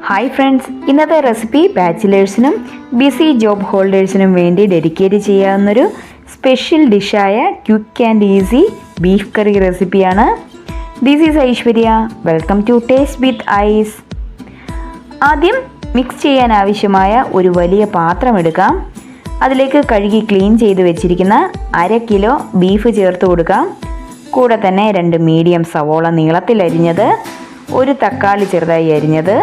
Hi friends, ഇന്നത്തെ recipe ബാച്ചിലേഴ്സിനും busy job ഹോൾഡേഴ്സിനും വേണ്ടി ഡെഡിക്കേറ്റ് ചെയ്യാവുന്നൊരു സ്പെഷ്യൽ ഡിഷായ quick and easy beef curry റെസിപ്പിയാണ്. This is Aishwarya. Welcome to taste with ice. ആദ്യം മിക്സ് ചെയ്യാൻ ആവശ്യമായ ഒരു വലിയ പാത്രം എടുക്കാം. അതിലേക്ക് കഴുകി ക്ലീൻ ചെയ്ത് വെച്ചിരിക്കുന്ന 1/2 കിലോ ബീഫ് ചേർത്ത് കൊടുക്കാം. കൂടെ തന്നെ 2 മീഡിയം സവോള നീളത്തിൽ അരിഞ്ഞത്, ഒരു തക്കാളി ചെറുതായി അരിഞ്ഞത്,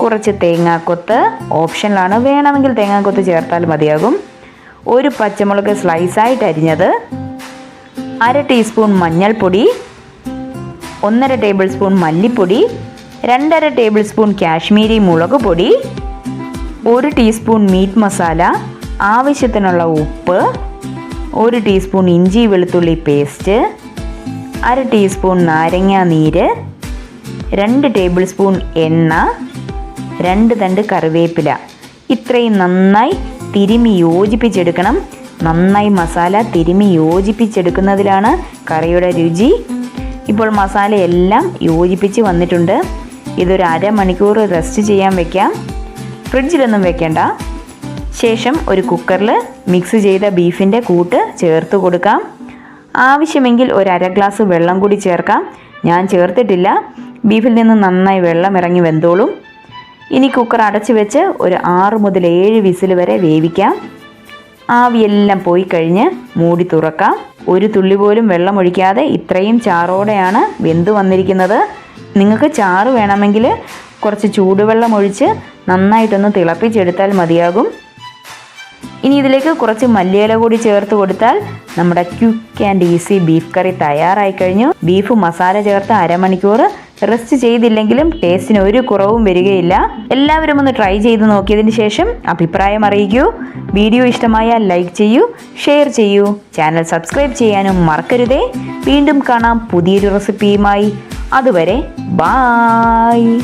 കുറച്ച് തേങ്ങാക്കൊത്ത് ഓപ്ഷനിലാണ്, വേണമെങ്കിൽ തേങ്ങാക്കൊത്ത് ചേർത്താൽ മതിയാകും, ഒരു പച്ചമുളക് സ്ലൈസായിട്ട് അരിഞ്ഞത്, 1/2 ടീസ്പൂൺ മഞ്ഞൾപ്പൊടി, 1/2 ടേബിൾ സ്പൂൺ മല്ലിപ്പൊടി, 2/2 ടേബിൾ സ്പൂൺ കാശ്മീരി മുളക് പൊടി, 1 ടീസ്പൂൺ മീറ്റ് മസാല, ആവശ്യത്തിനുള്ള ഉപ്പ്, 1 ടീസ്പൂൺ ഇഞ്ചി വെളുത്തുള്ളി പേസ്റ്റ്, 1/2 ടീസ്പൂൺ നാരങ്ങാ നീര്, 2 ടേബിൾ സ്പൂൺ എണ്ണ, 2 തണ്ട് കറിവേപ്പില. ഇത്രയും നന്നായി തിരുമി യോജിപ്പിച്ചെടുക്കണം. നന്നായി മസാല തിരുമി യോജിപ്പിച്ചെടുക്കുന്നതിലാണ് കറിയുടെ രുചി. ഇപ്പോൾ മസാലയെല്ലാം യോജിപ്പിച്ച് വന്നിട്ടുണ്ട്. ഇതൊരു 1/2 മണിക്കൂർ റെസ്റ്റ് ചെയ്യാൻ വെക്കാം. ഫ്രിഡ്ജിലൊന്നും വെക്കേണ്ട. ശേഷം ഒരു കുക്കറിൽ മിക്സ് ചെയ്ത ബീഫിൻ്റെ കൂട്ട് ചേർത്ത് കൊടുക്കാം. ആവശ്യമെങ്കിൽ ഒരു 1/2 ഗ്ലാസ് വെള്ളം കൂടി ചേർക്കാം. ഞാൻ ചേർത്തിട്ടില്ല. ബീഫിൽ നിന്ന് നന്നായി വെള്ളം ഇറങ്ങി വെന്തോളും. ഇനി കുക്കർ അടച്ച് വെച്ച് ഒരു 6 മുതൽ 7 വിസിൽ വരെ വേവിക്കാം. ആവിയെല്ലാം പോയി കഴിഞ്ഞ് മൂടി തുറക്കാം. ഒരു തുള്ളി പോലും വെള്ളം ഒഴിക്കാതെ ഇത്രയും ചാറോടെയാണ് വെന്ത് വന്നിരിക്കുന്നത്. നിങ്ങൾക്ക് ചാറ് വേണമെങ്കിൽ കുറച്ച് ചൂടുവെള്ളം ഒഴിച്ച് നന്നായിട്ടൊന്ന് തിളപ്പിച്ചെടുത്താൽ മതിയാകും. ഇനി ഇതിലേക്ക് കുറച്ച് മല്ലിയില കൂടി ചേർത്ത് കൊടുത്താൽ നമ്മുടെ ക്വിക്ക് ആൻഡ് ഈസി ബീഫ് കറി തയ്യാറായി കഴിഞ്ഞു. ബീഫ് മസാല ചേർത്ത് 1/2 മണിക്കൂർ റെസ്റ്റ് ചെയ്തില്ലെങ്കിലും ടേസ്റ്റിന് ഒരു കുറവും വരികയില്ല. എല്ലാവരും ഒന്ന് ട്രൈ ചെയ്ത് നോക്കിയതിന് ശേഷം അഭിപ്രായം അറിയിക്കൂ. വീഡിയോ ഇഷ്ടമായാൽ ലൈക്ക് ചെയ്യൂ, ഷെയർ ചെയ്യൂ, ചാനൽ സബ്സ്ക്രൈബ് ചെയ്യാനും മറക്കരുതേ. വീണ്ടും കാണാം പുതിയൊരു റെസിപ്പിയുമായി. അതുവരെ ബായ്.